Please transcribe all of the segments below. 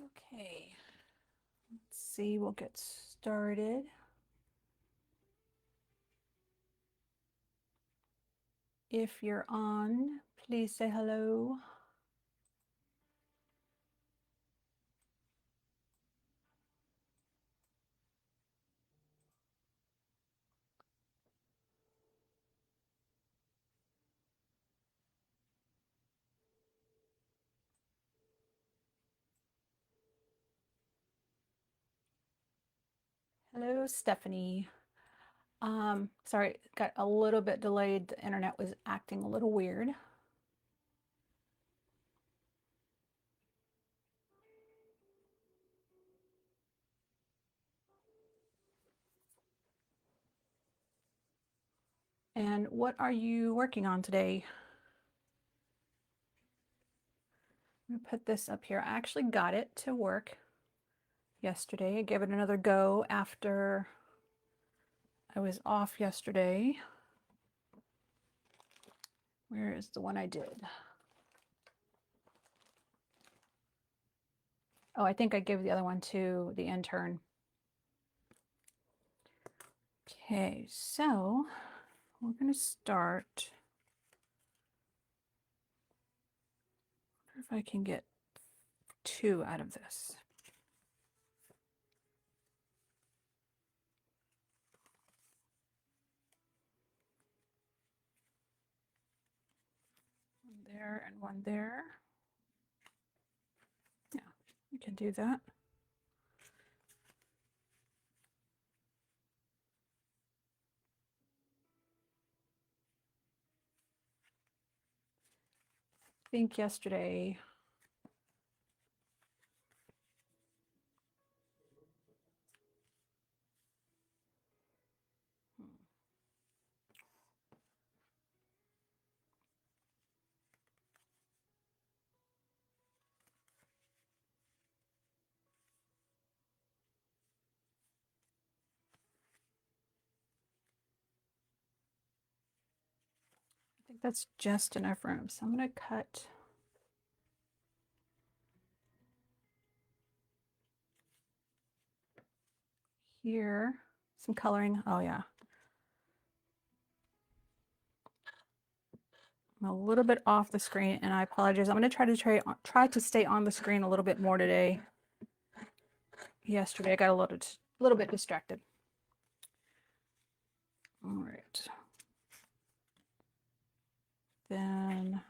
Okay, let's see, we'll get started. If you're on, please say hello. Hello, Stephanie. Sorry, got a little bit delayed. The internet was acting a little weird. And what are you working on today? I'm gonna put this up here. I actually got it to work yesterday. I gave it another go after I was off yesterday. Where is the one I did? Oh, I think I gave the other one to the intern. Okay, so we're going to start. I wonder if I can get 2 out of this. One there and one there. Yeah, we can do that. I think yesterday I think that's just enough room. So I'm going to cut here some coloring. Oh yeah. I'm a little bit off the screen and I apologize. I'm going to try to stay on the screen a little bit more today. Yesterday I got a little bit distracted. All right. Then,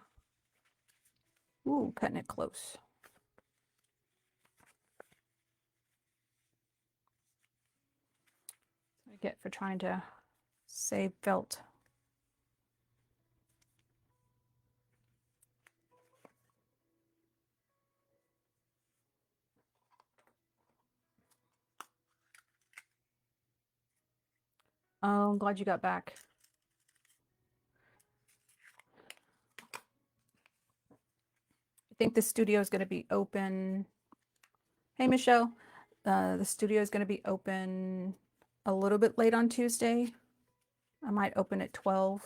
ooh, cutting it close. That's what I get for trying to save felt. Oh, I'm glad you got back. I think the studio is going to be open. Hey, Michelle. The studio is going to be open a little bit late on Tuesday. I might open at 12.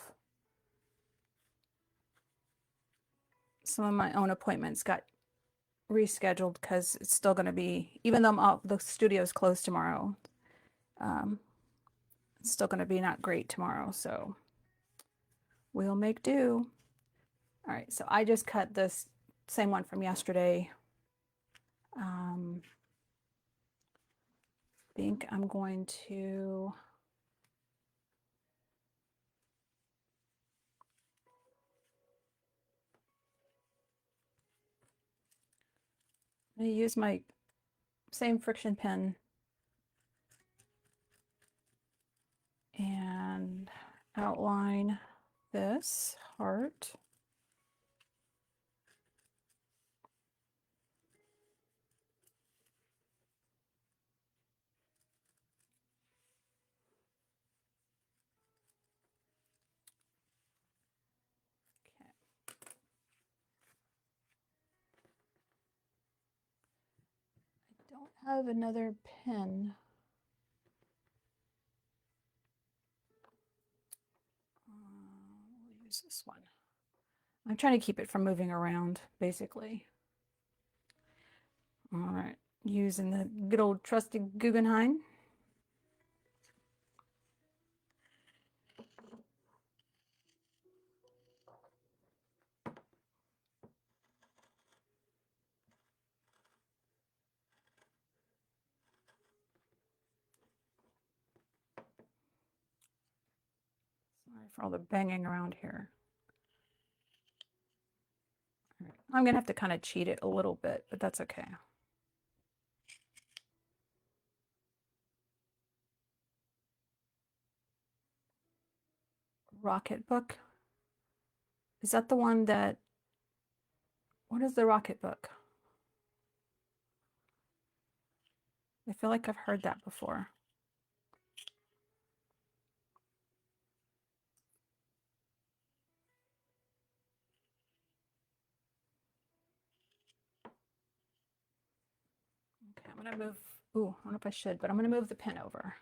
Some of my own appointments got rescheduled because it's still going to be, even though the studio is closed tomorrow, it's still going to be not great tomorrow. So we'll make do. All right, so I just cut this same one from yesterday. I think I'm going to use my same friction pen and outline this heart. I don't have another pen. We'll use this one. I'm trying to keep it from moving around, basically. All right, using the good old trusty Guggenheim. Sorry for all the banging around here. I'm gonna have to kind of cheat it a little bit, but that's okay. Rocket book. Is that the one that, what is the Rocket book? I feel like I've heard that before. Okay, I'm gonna move, ooh, I don't know if I should, but I'm gonna move the pen over.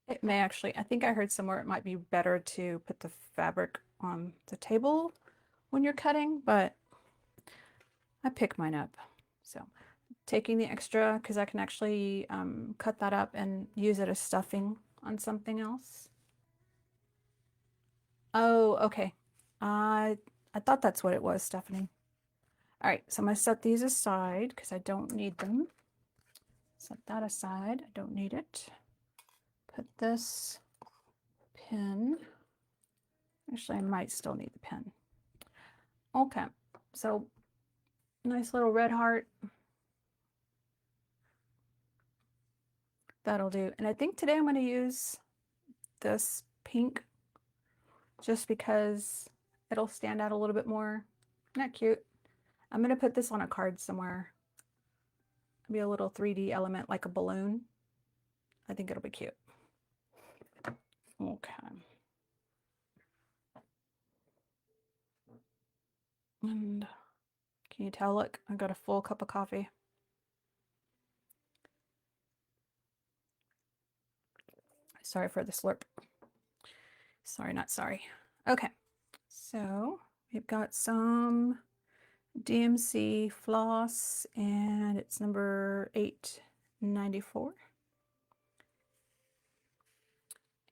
It may actually, I think I heard somewhere it might be better to put the fabric on the table when you're cutting, but I pick mine up. So taking the extra, because I can actually cut that up and use it as stuffing on something else. Oh, okay. I thought that's what it was, Stephanie. All right, so I'm gonna set these aside because I don't need them. Set that aside, I don't need it. Put this pin. Actually, I might still need the pin. Okay, so nice little red heart. That'll do. And I think today I'm going to use this pink just because it'll stand out a little bit more. Isn't that cute? I'm going to put this on a card somewhere. Be a little 3D element like a balloon. I think it'll be cute. Okay. And can you tell, look, I got a full cup of coffee. Sorry for the slurp. Sorry, not sorry. Okay, so we've got some DMC floss and it's number 894.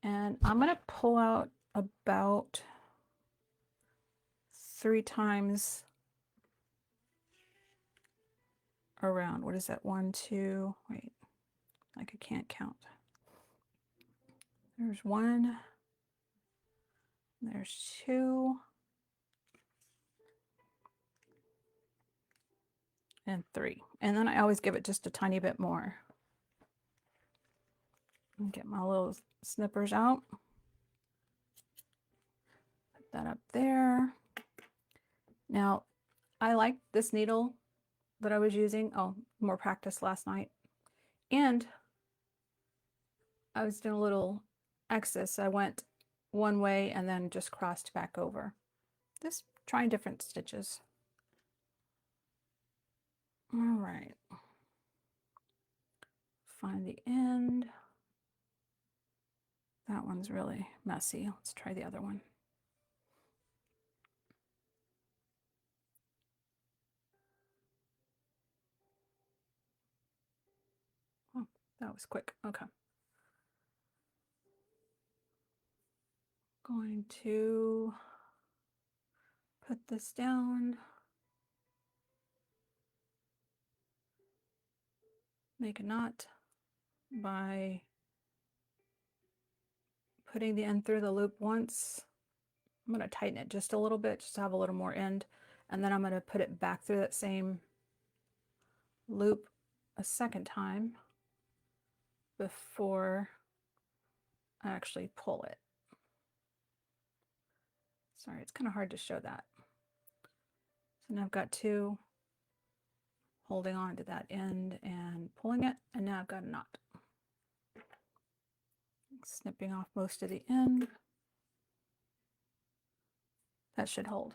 And I'm going to pull out about 3 times around. What is that? 1, 2, wait, like I can't count. There's 1, there's 2, and 3. And then I always give it just a tiny bit more. Get my little snippers out. Put that up there. Now, I like this needle that I was using. Oh, more practice last night. And I was doing a little X's. I went one way and then just crossed back over. Just trying different stitches. All right. Find the end. That one's really messy. Let's try the other one. Oh, that was quick. Okay. Going to put this down. Make a knot by putting the end through the loop once. I'm going to tighten it just a little bit, just to have a little more end. And then I'm going to put it back through that same loop a second time before I actually pull it. Sorry, it's kind of hard to show that. So now I've got 2 holding on to that end and pulling it, and now I've got a knot. Snipping off most of the end. That should hold.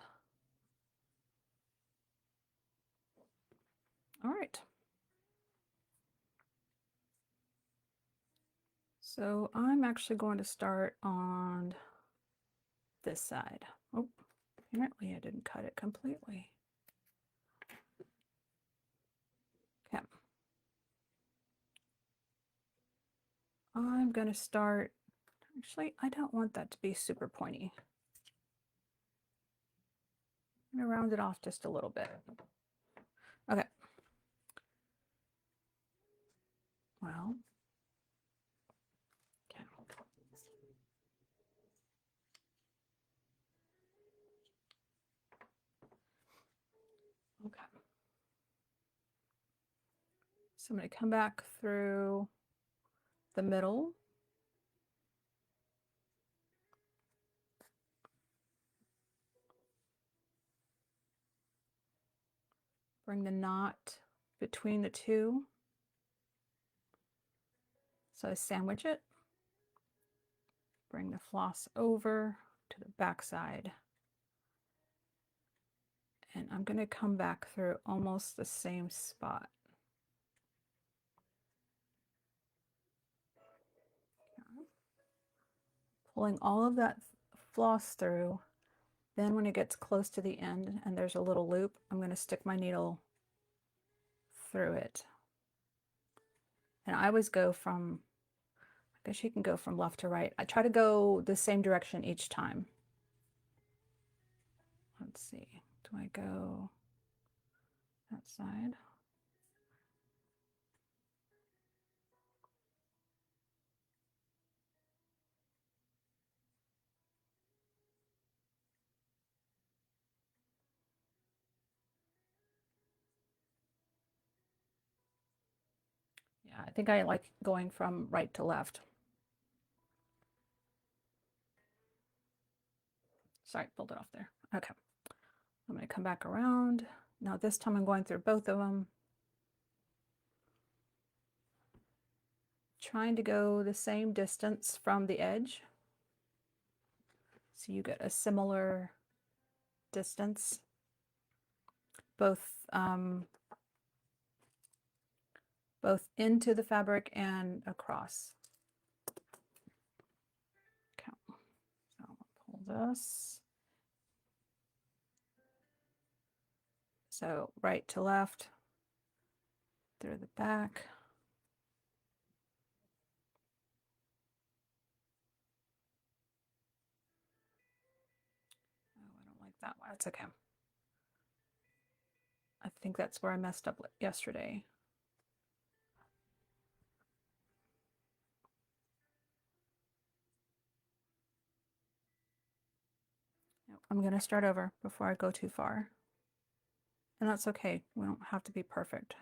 All right. So I'm actually going to start on this side. Oh, apparently I didn't cut it completely. Okay. I'm going to start, actually, I don't want that to be super pointy. I'm going to round it off just a little bit. Okay. Well, okay. Okay. So I'm going to come back through the middle. Bring the knot between the two. So I sandwich it. Bring the floss over to the back side. And I'm going to come back through almost the same spot. Pulling all of that floss through. Then when it gets close to the end and there's a little loop, I'm going to stick my needle through it. And I always go from, I guess you can go from left to right. I try to go the same direction each time. Let's see, do I go that side? Yeah, I think I like going from right to left. Sorry, pulled it off there. Okay, I'm going to come back around. Now this time I'm going through both of them. Trying to go the same distance from the edge. So you get a similar distance, both into the fabric and across. Okay, so I'll pull this. So right to left, through the back. Oh, I don't like that one. It's okay. I think that's where I messed up yesterday. I'm going to start over before I go too far. And that's okay. We don't have to be perfect.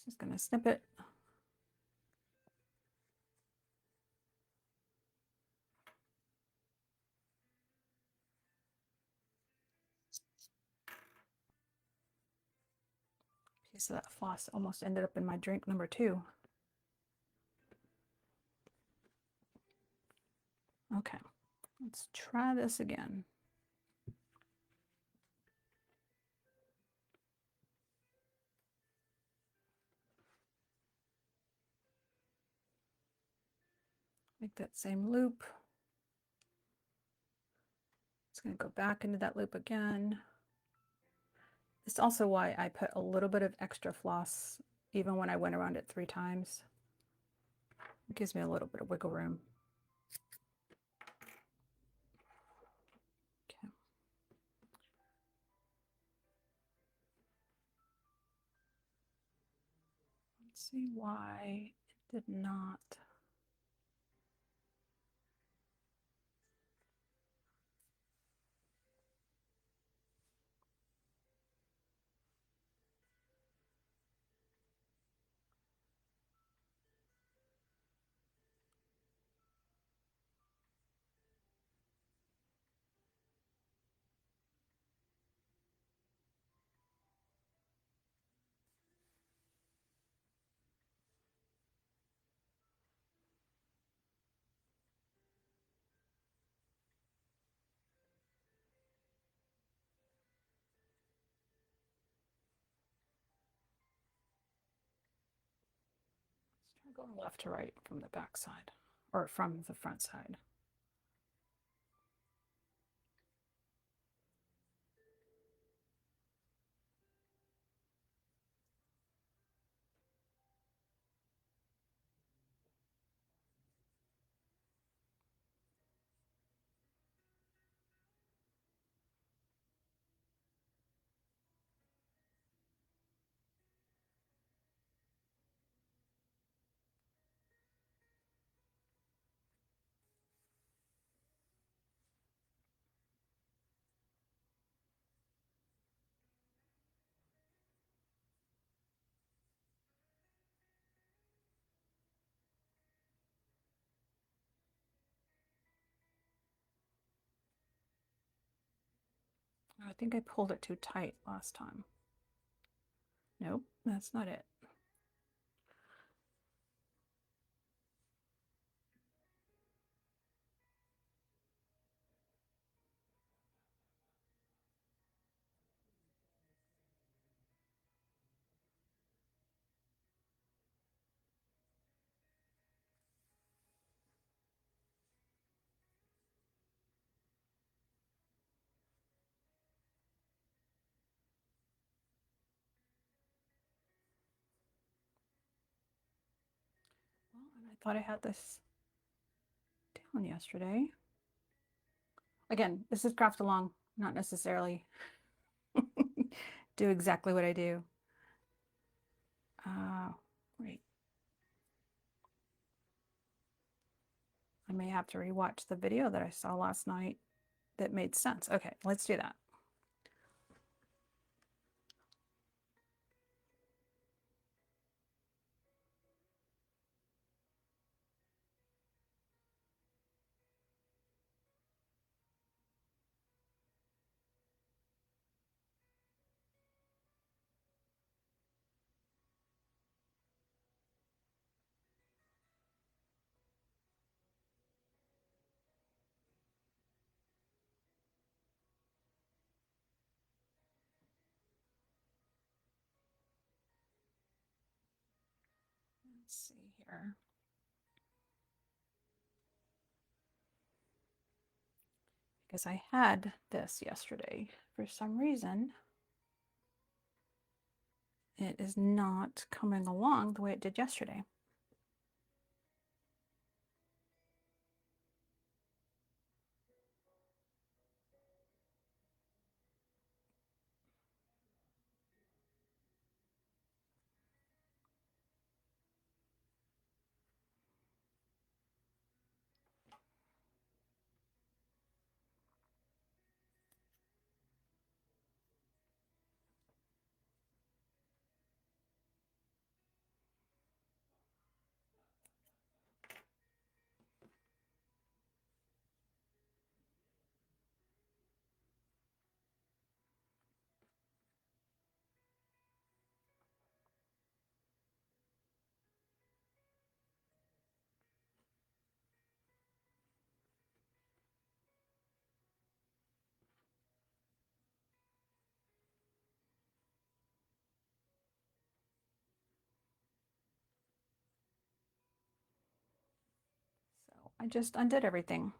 Just going to snip it. Piece of that floss almost ended up in my drink number 2. Okay, let's try this again. Make that same loop. It's going to go back into that loop again. It's also why I put a little bit of extra floss even when I went around it 3 times. It gives me a little bit of wiggle room. Okay. Let's see why it did not. Going left to right from the back side, or from the front side. I think I pulled it too tight last time. Nope, that's not it. Well, and I thought I had this down yesterday. Again, this is craft along, not necessarily do exactly what I do. Wait. I may have to rewatch the video that I saw last night that made sense. Okay, let's do that. Let's see here. Because I had this yesterday. For some reason, it is not coming along the way it did yesterday. So I just undid everything.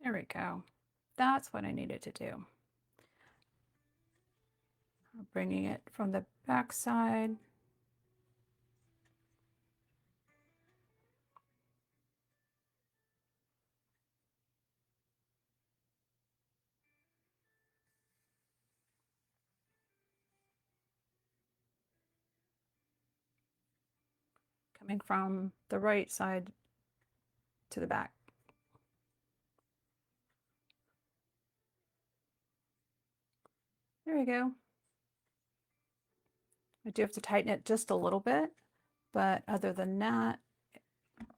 There we go. That's what I needed to do. Bringing it from the back side. Coming from the right side to the back. There we go. I do have to tighten it just a little bit, but other than that,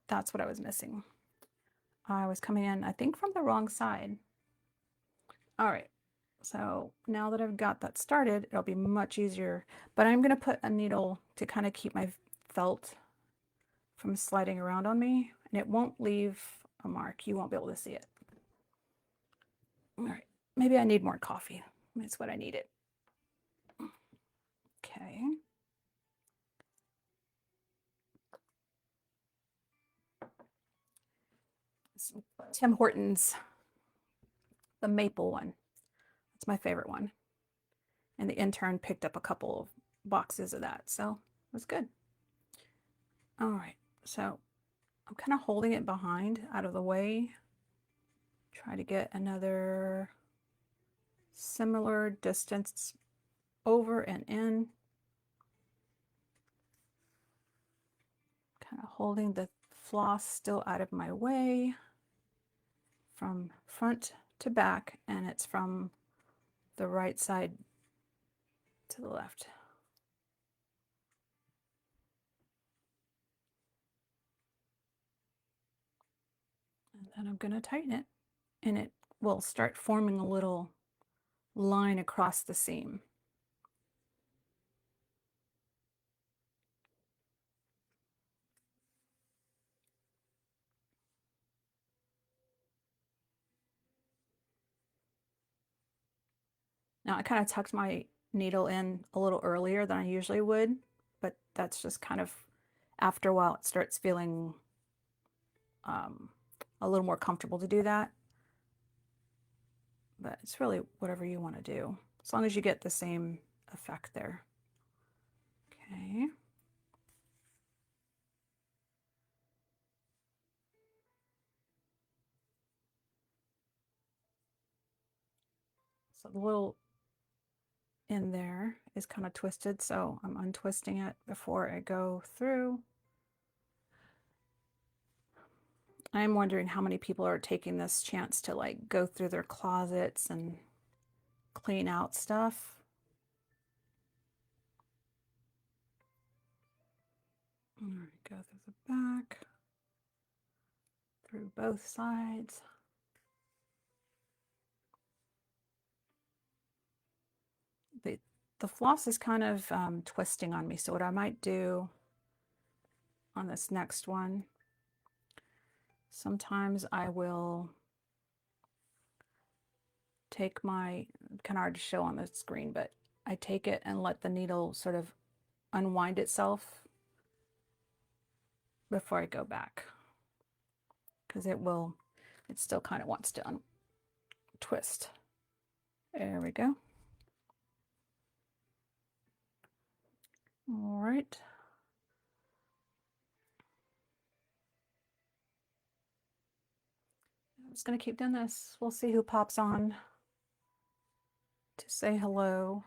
that's what I was missing. I was coming in, I think, from the wrong side. All right, so now that I've got that started, it'll be much easier, but I'm gonna put a needle to kind of keep my felt from sliding around on me, and it won't leave a mark. You won't be able to see it. All right, maybe I need more coffee. That's what I needed. Okay. Tim Hortons, the maple one. It's my favorite one. And the intern picked up a couple of boxes of that, so it was good. All right, so I'm kind of holding it behind out of the way. Try to get another similar distance over and in. Kind of holding the floss still out of my way from front to back, and it's from the right side to the left. And then I'm going to tighten it, and it will start forming a little line across the seam. Now I kind of tucked my needle in a little earlier than I usually would, but that's just kind of, after a while it starts feeling a little more comfortable to do that. But it's really whatever you want to do, as long as you get the same effect there. Okay. So the little in there is kind of twisted, so I'm untwisting it before I go through. I'm wondering how many people are taking this chance to like go through their closets and clean out stuff. All right, go through the back, through both sides. The floss is kind of twisting on me, so what I might do on this next one, sometimes I will take my, kind of hard to show on the screen, but I take it and let the needle sort of unwind itself before I go back, because it still kind of wants to twist. There we go. All right. I'm just going to keep doing this. We'll see who pops on to say hello.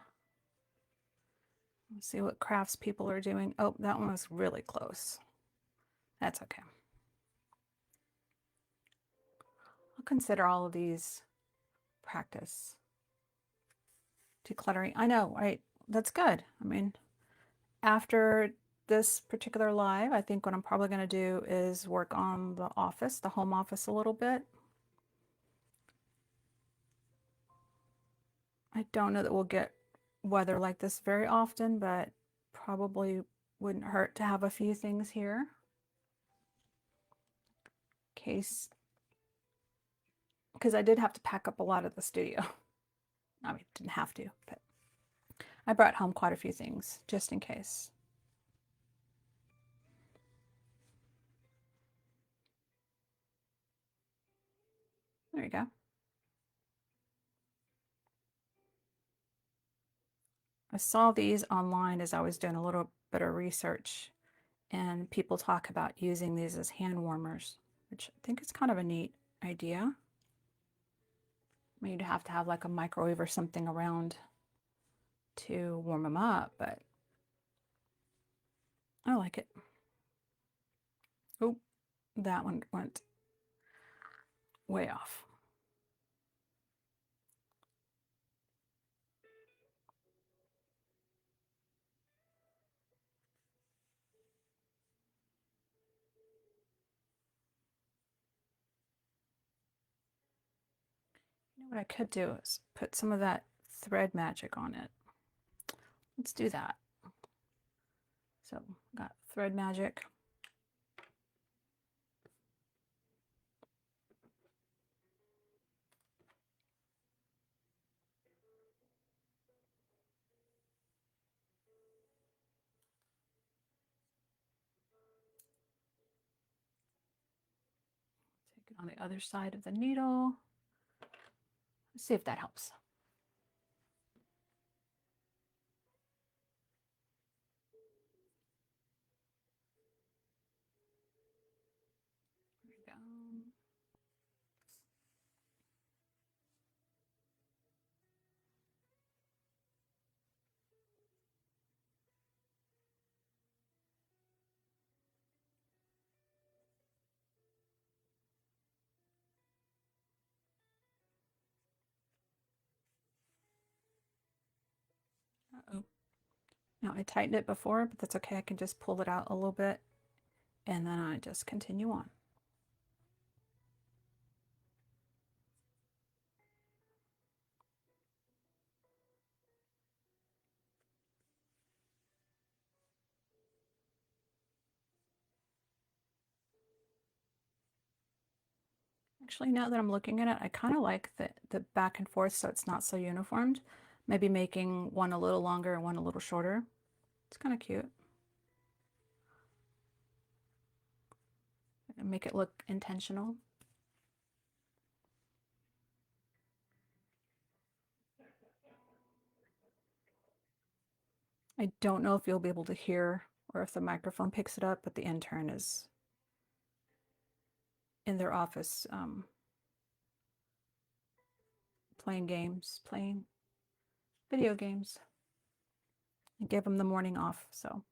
Let's see what crafts people are doing. Oh, that one was really close. That's okay. I'll consider all of these practice. Decluttering. I know, right? That's good. I mean, after this particular live, I think what I'm probably going to do is work on the office, the home office a little bit. I don't know that we'll get weather like this very often, but probably wouldn't hurt to have a few things here. In case, because I did have to pack up a lot of the studio. I mean, didn't have to, but I brought home quite a few things just in case. There you go. I saw these online as I was doing a little bit of research, and people talk about using these as hand warmers, which I think is kind of a neat idea. I mean, you'd have to have like a microwave or something around to warm them up, but I like it. Oh, that one went way off. You know what I could do is put some of that thread magic on it. Let's do that. So, got thread magic. Take it on the other side of the needle. Let's see if that helps. There we go. Uh-oh. Now I tightened it before, but that's okay. I can just pull it out a little bit and then I just continue on. Actually, now that I'm looking at it, I kind of like the back and forth so it's not so uniformed. Maybe making one a little longer and one a little shorter. It's kind of cute. And make it look intentional. I don't know if you'll be able to hear or if the microphone picks it up, but the intern is in their office playing video games. I gave them the morning off, so.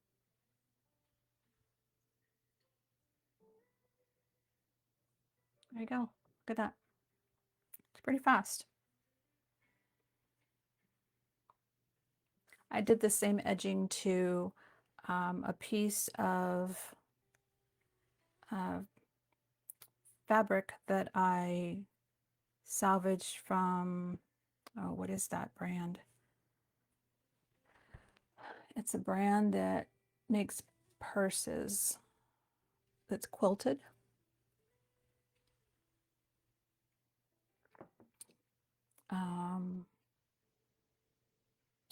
There you go. Look at that. It's pretty fast. I did the same edging to a piece of fabric that I salvaged from, oh, what is that brand? It's a brand that makes purses that's quilted.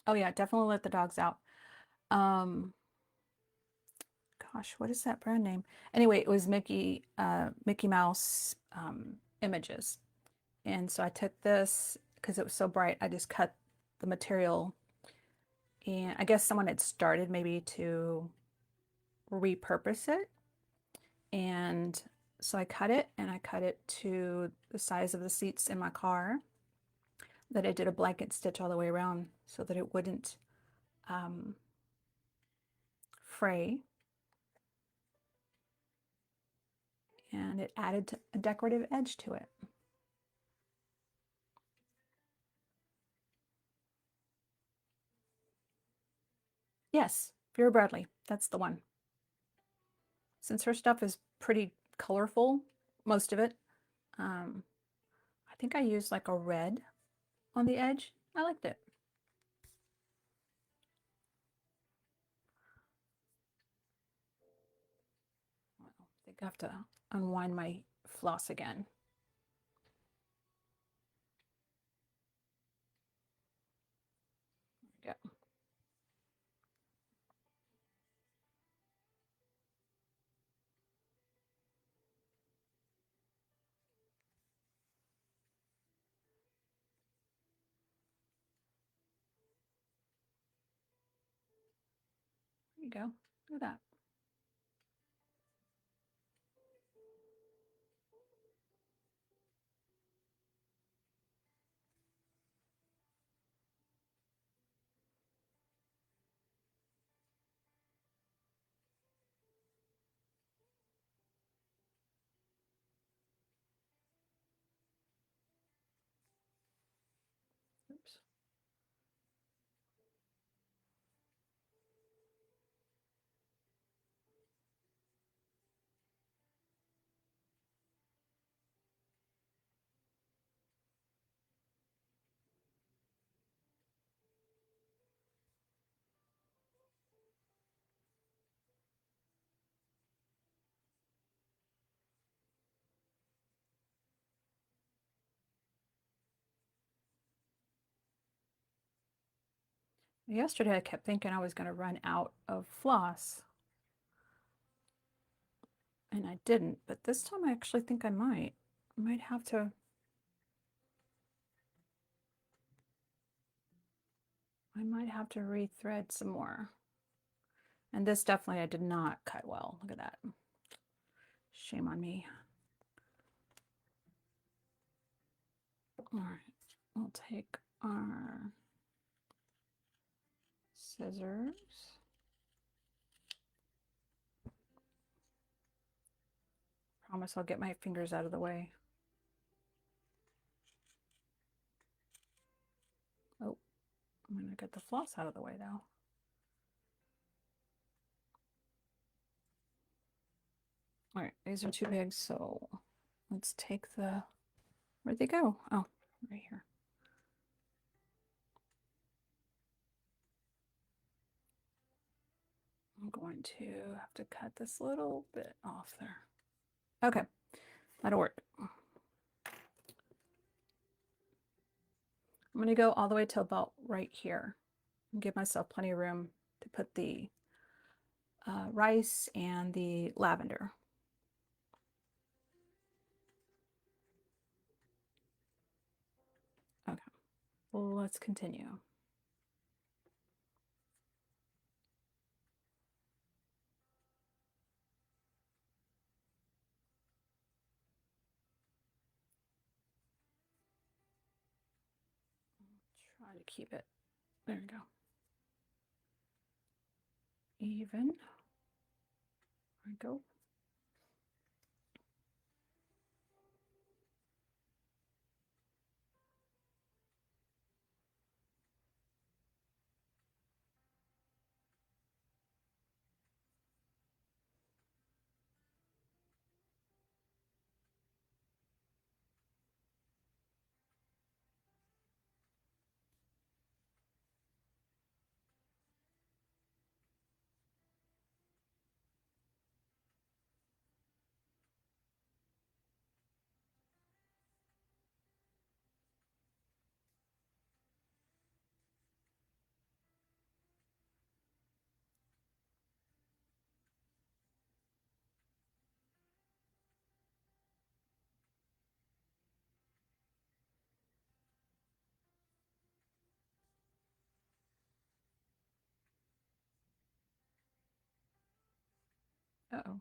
Oh yeah, definitely let the dogs out. Gosh, what is that brand name? Anyway, it was Mickey Mouse images. And so I took this, because it was so bright, I just cut the material. And I guess someone had started maybe to repurpose it. And so I cut it, and I cut it to the size of the seats in my car. That I did a blanket stitch all the way around so that it wouldn't fray. And it added a decorative edge to it. Yes, Vera Bradley, that's the one. Since her stuff is pretty colorful, most of it, I think I used like a red on the edge. I liked it. I think I have to unwind my floss again. There we go. you go. Look at that. Oops. Yesterday I kept thinking I was going to run out of floss, and I didn't, but this time I actually think I might. I might have to rethread some more. And this definitely I did not cut well. Look at that. Shame on me. All right, we'll take our scissors. Promise I'll get my fingers out of the way. Oh, I'm gonna get the floss out of the way though. All right, these are too big, so let's take the, where'd they go? Oh, right here. I'm going to have to cut this little bit off there. Okay, that'll work. I'm going to go all the way to about right here and give myself plenty of room to put the rice and the lavender. Okay, well, let's continue. Try to keep it, there we go, even. There we go. Uh-oh.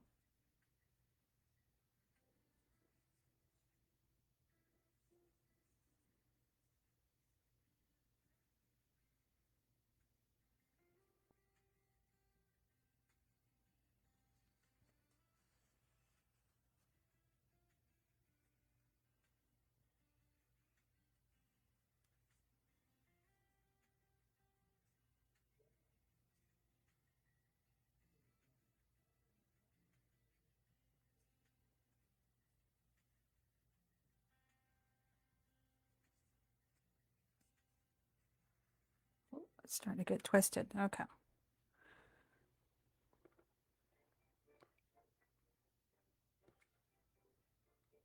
It's starting to get twisted. Okay.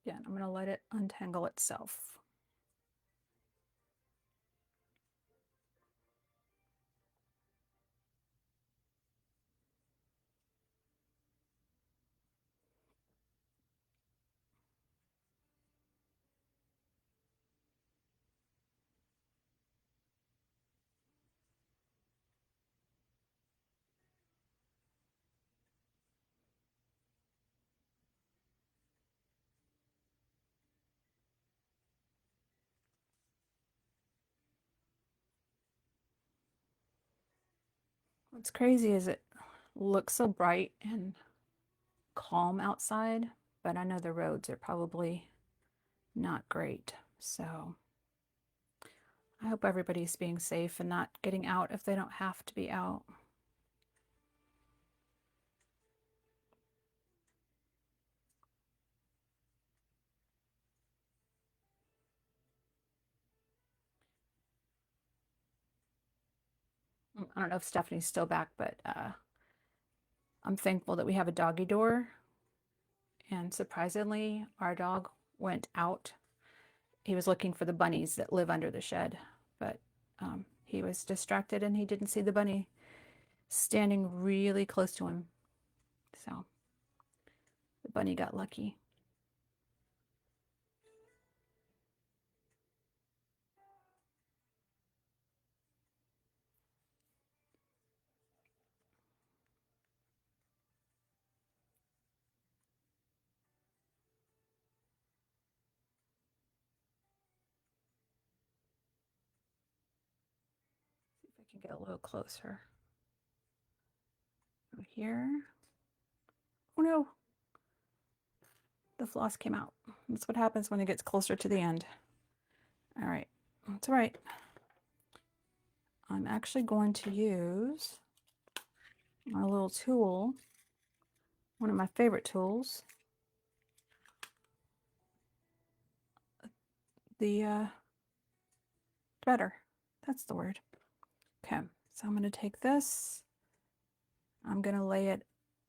Yeah, I'm going to let it untangle itself. What's crazy is it looks so bright and calm outside, but I know the roads are probably not great. So I hope everybody's being safe and not getting out if they don't have to be out. I don't know if Stephanie's still back, but I'm thankful that we have a doggy door. And surprisingly, our dog went out. He was looking for the bunnies that live under the shed, but he was distracted and he didn't see the bunny standing really close to him. So the bunny got lucky. See if I can get a little closer. Over here. Oh no, the floss came out. That's what happens when it gets closer to the end. All right, that's all right. I'm actually going to use my little tool, one of my favorite tools, the threader. That's the word. Okay, so I'm going to take this. I'm going to lay it.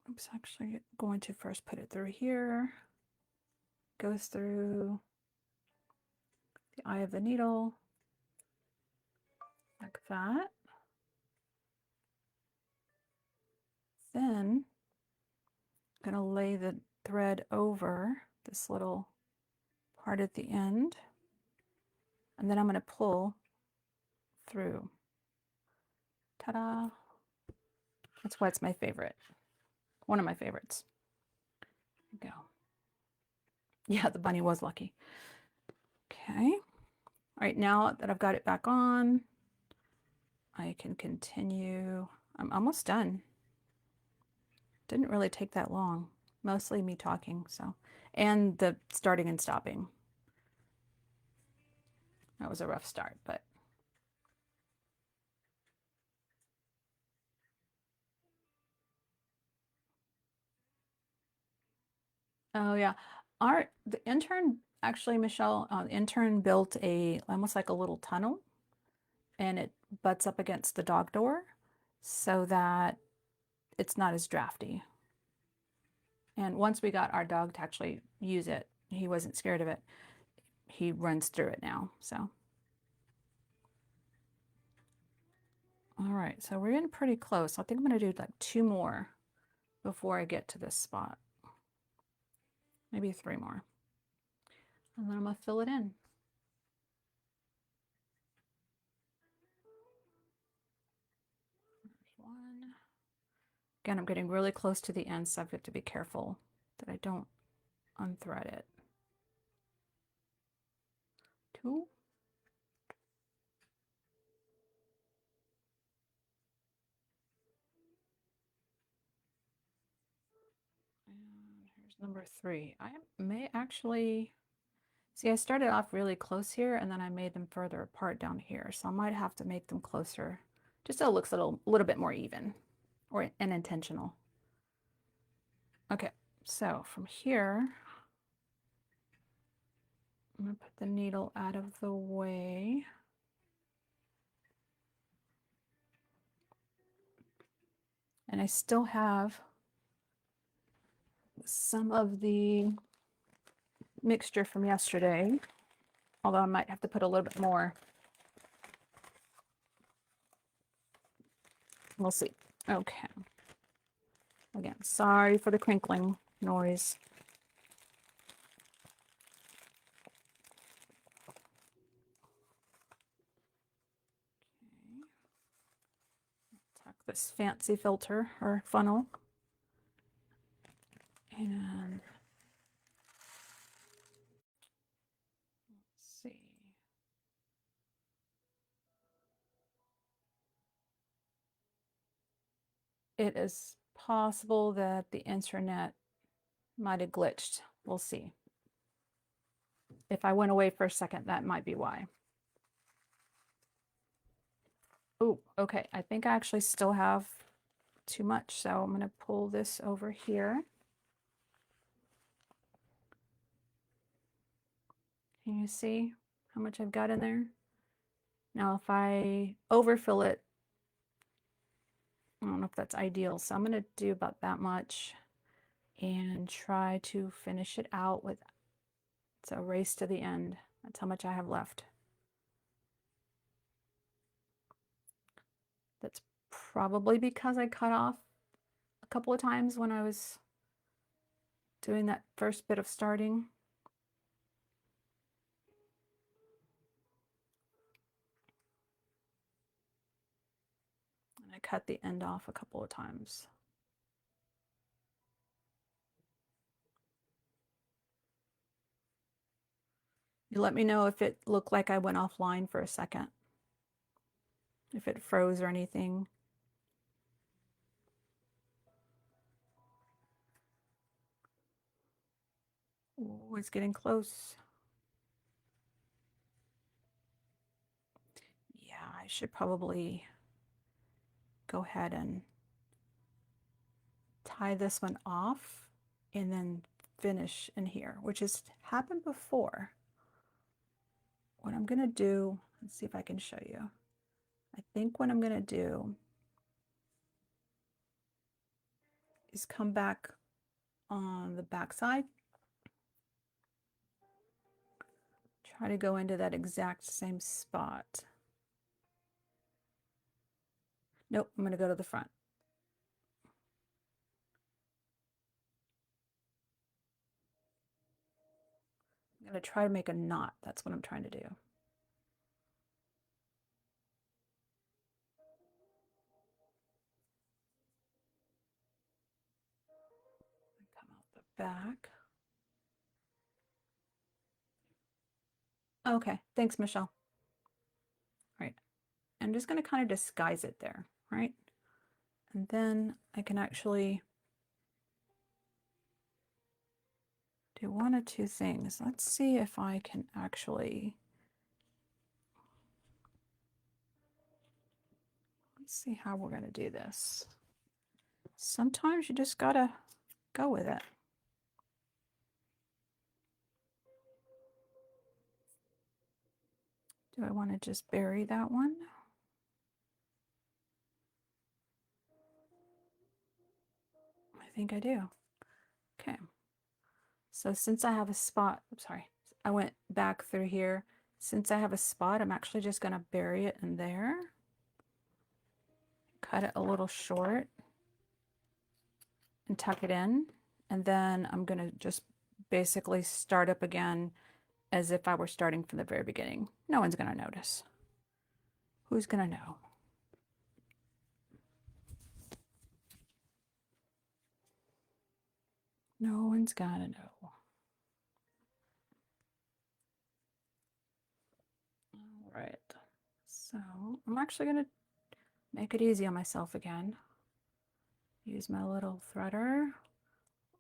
Oops, actually going to first put it through here. Goes through the eye of the needle, like that. Then I'm going to lay the thread over this little part at the end, and then I'm going to pull through. Ta-da! That's why it's my favorite. One of my favorites. There we go. Yeah, the bunny was lucky. Okay. All right, now that I've got it back on, I can continue. I'm almost done. Didn't really take that long. Mostly me talking, so. And the starting and stopping. That was a rough start, but. Oh yeah. The intern, actually, Michelle, the intern built almost like a little tunnel, and it butts up against the dog door so that it's not as drafty. And once we got our dog to actually use it, he wasn't scared of it. He runs through it now, so. All right, so we're getting pretty close. I think I'm gonna do like 2 more before I get to this spot. Maybe 3 more. And then I'm gonna fill it in. There's 1. Again, I'm getting really close to the end, so I've got to be careful that I don't unthread it. 2. And here's number 3. I may actually, see, I started off really close here and then I made them further apart down here. So I might have to make them closer just so it looks a little bit more even and intentional. Okay, so from here, I'm gonna put the needle out of the way. And I still have some of the mixture from yesterday, although I might have to put a little bit more. We'll see. Okay. Again, sorry for the crinkling noise. Okay. Tuck this fancy filter or funnel. And let's see. it is possible that the internet might have glitched. We'll see. If I went away for a second, that might be why. Oh, okay. I think I actually still have too much, so I'm going to pull this over here. Can you see how much I've got in there? Now, if I overfill it, I don't know if that's ideal, so I'm going to do about that much and try to finish it out with, it's a race to the end. That's how much I have left. That's probably because I cut off a couple of times when I was doing that first bit of starting. And I cut the end off a couple of times. You let me know if it looked like I went offline for a second, if it froze or anything. Oh, it's getting close. Yeah, I should probably go ahead and tie this one off and then finish in here, which has happened before. What I'm gonna do, let's see if I can show you. I think what I'm gonna do is come back on the back side, try to go into that exact same spot. Nope, I'm gonna go to the front. I'm gonna try to make a knot. That's what I'm trying to do. Come out the back. Okay, thanks, Michelle. All right, I'm just gonna kind of disguise it there, right? And then I can actually do one of two things. Let's see if I can actually, let's see how we're gonna do this. Sometimes you just gotta go with it. Do I want to just bury that one? I think I do. Okay. So since I have a spot, I'm sorry, I went back through here. Since I have a spot, I'm actually just going to bury it in there. Cut it a little short and tuck it in. And then I'm going to just basically start up again as if I were starting from the very beginning. No one's going to notice. Who's going to know? No one's got to know. All right. So I'm actually going to make it easy on myself again. Use my little threader,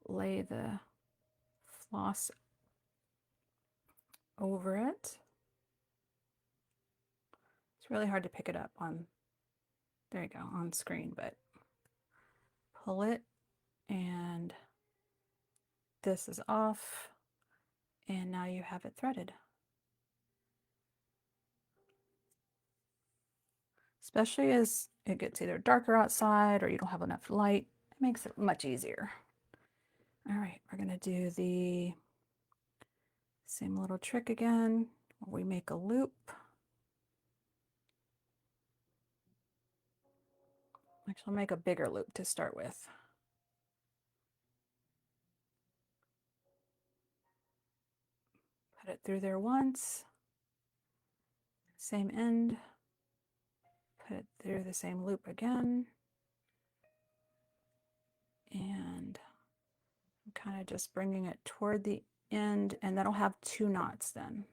lay the floss over it. It's really hard to pick it up on, there you go, on screen, but pull it and this is off and now you have it threaded. Especially as it gets either darker outside or you don't have enough light, it makes it much easier. All right, we're gonna do the same little trick again. We make a loop. Actually, I'll make a bigger loop to start with. Put it through there once, same end, put it through the same loop again, and I'm kind of just bringing it toward the end, and that'll have two knots then.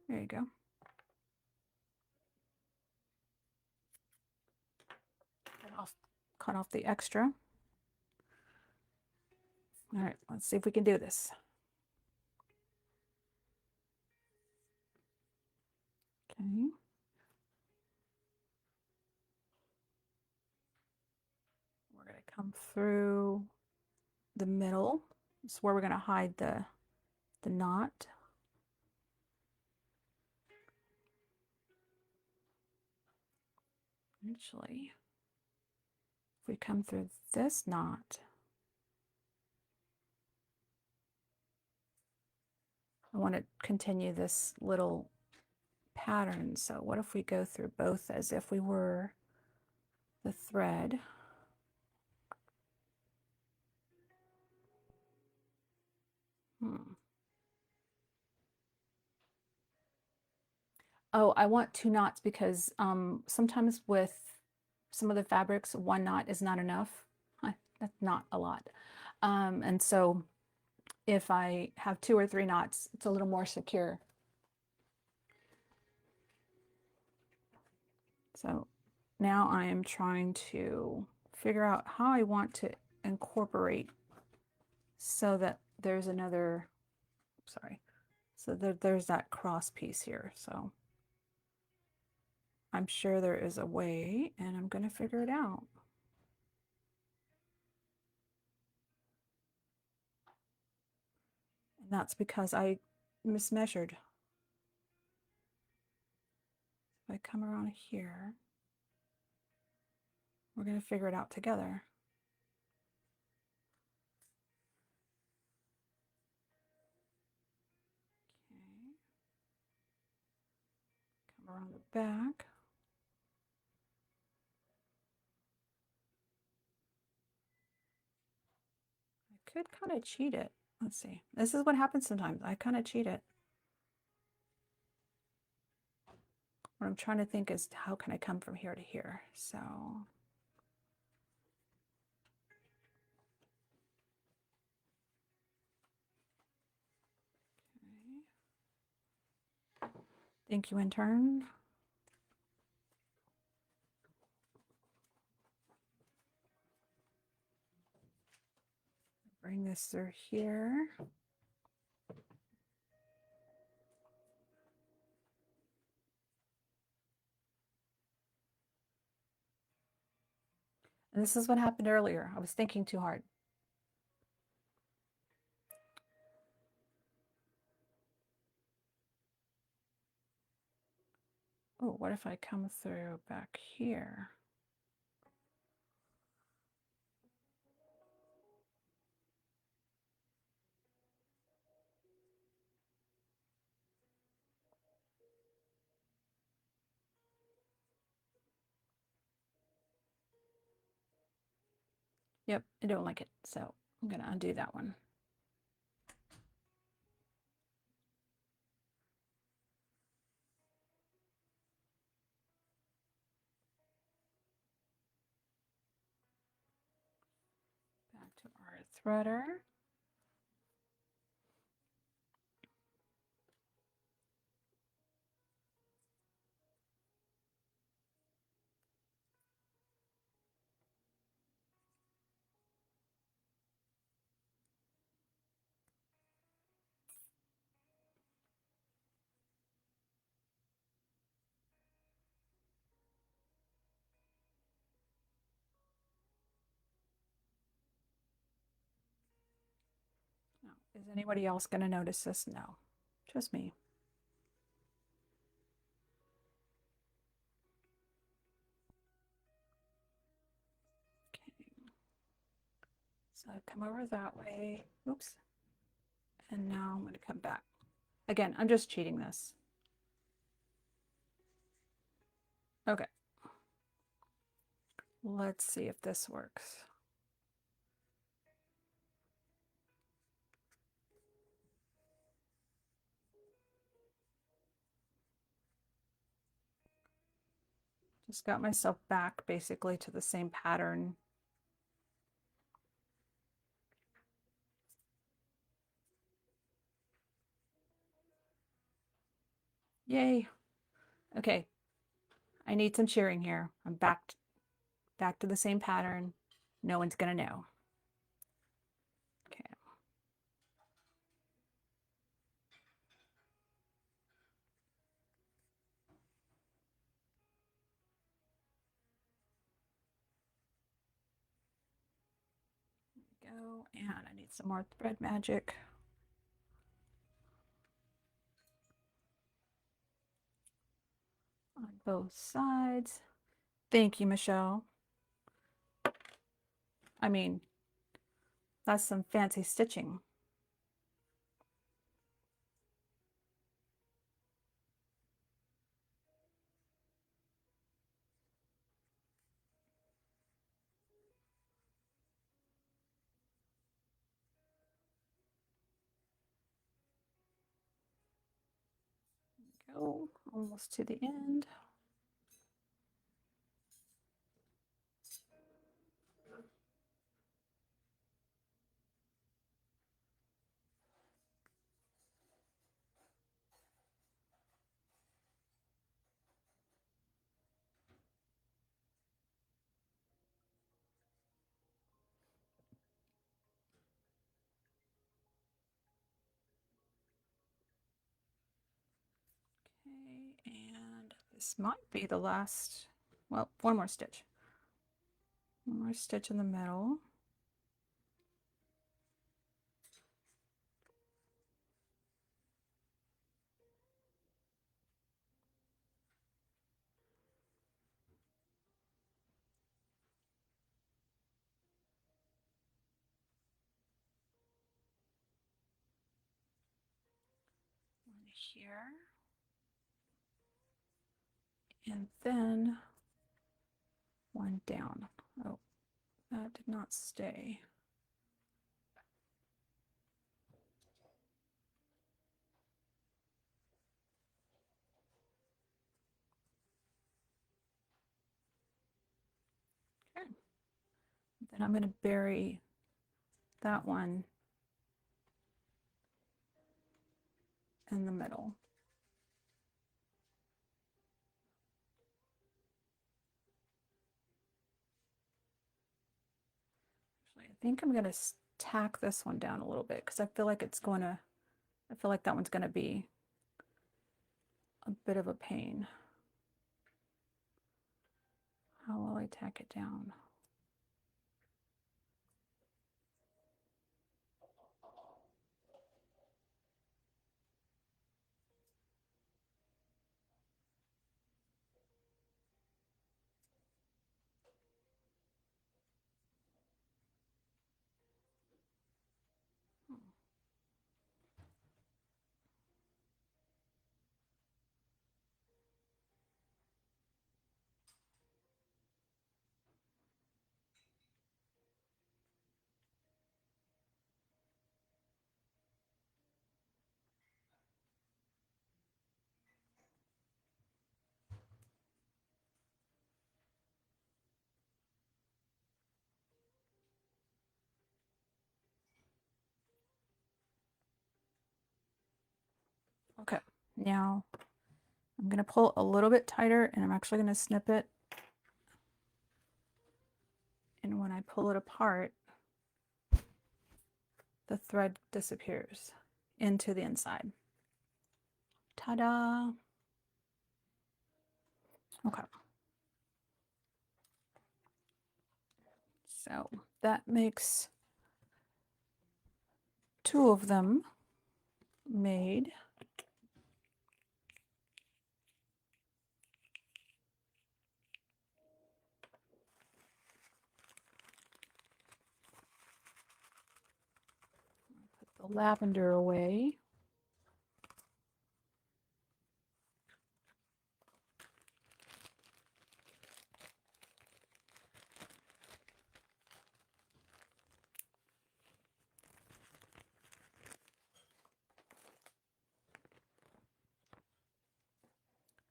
There you go. cut off the extra. All right, let's see if we can do this. Okay. We're going to come through the middle. This is where we're going to hide the knot. Actually, if we come through this knot, I want to continue this little pattern. So what if we go through both as if we were the thread? Oh, I want 2 knots because sometimes with some of the fabrics, 1 knot is not enough. That's not a lot. And so if I have 2 or 3 knots, it's a little more secure. So now I am trying to figure out how I want to incorporate so that there's another, sorry, so that there's that cross piece here. So I'm sure there is a way, and I'm going to figure it out. And that's because I mismeasured. If I come around here, we're going to figure it out together. Okay. Come around the back. I could kind of cheat it. Let's see. This is what happens sometimes. I kind of cheat it. What I'm trying to think is how can I come from here to here? So okay. Thank you, intern. Bring this through here. And this is what happened earlier. I was thinking too hard. Oh, what if I come through back here? Yep, I don't like it. So I'm going to undo that one. Back to our threader. Now, is anybody else going to notice this? No, just me. Okay. So I come over that way. Oops. And now I'm going to come back. Again, I'm just cheating this. Okay. Let's see if this works. Just got myself back basically to the same pattern. Yay. Okay. I need some cheering here. I'm back to the same pattern. No one's gonna know. Okay. There we go. And I need some more thread magic. On both sides. Thank you, Michelle. I mean, that's some fancy stitching. Go almost to the end. Okay, and this might be the last, well, one more stitch. One more stitch in the middle. One here. And then one down. Oh, that did not stay. Okay. Then I'm going to bury that one in the middle. Actually, I think I'm going to tack this one down a little bit because I feel like I feel like that one's going to be a bit of a pain. How will I tack it down? Okay, now I'm going to pull a little bit tighter and I'm actually going to snip it. And when I pull it apart, the thread disappears into the inside. Ta-da! Okay. So that makes two of them made. Put the lavender away.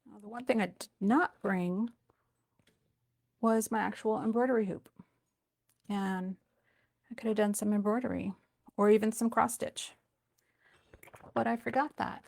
Now, the one thing I did not bring was my actual embroidery hoop. And I could have done some embroidery or even some cross stitch, but I forgot that.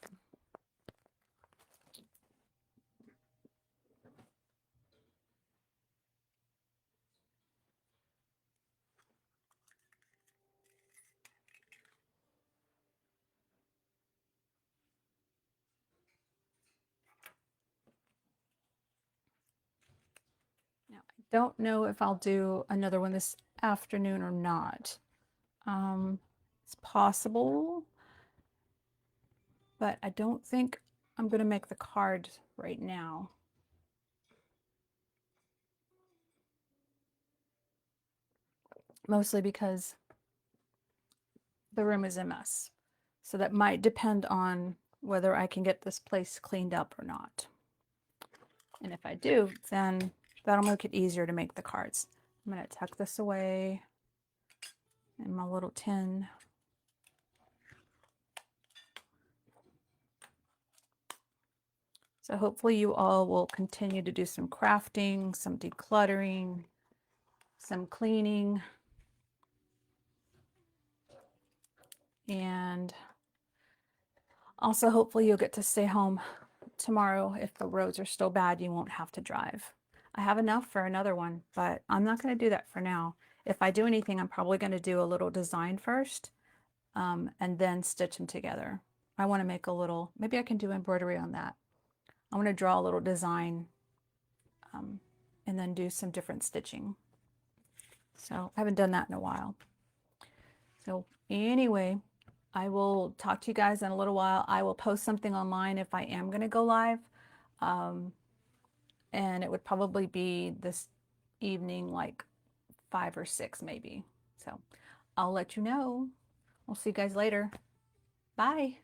I don't know if I'll do another one this afternoon or not. It's possible, but I don't think I'm going to make the card right now. Mostly because the room is a mess. So that might depend on whether I can get this place cleaned up or not. And if I do, then that'll make it easier to make the cards. I'm going to tuck this away in my little tin. So hopefully you all will continue to do some crafting, some decluttering, some cleaning, and also hopefully you'll get to stay home tomorrow. If the roads are still bad, you won't have to drive. I have enough for another one, but I'm not going to do that for now. If I do anything, I'm probably going to do a little design first, and then stitch them together. I want to make a little, maybe I can do embroidery on that. I want to draw a little design, and then do some different stitching. So I haven't done that in a while. So anyway, I will talk to you guys in a little while. I will post something online if I am going to go live. And it would probably be this evening, like 5 or 6 maybe. So I'll let you know. We'll see you guys later. Bye.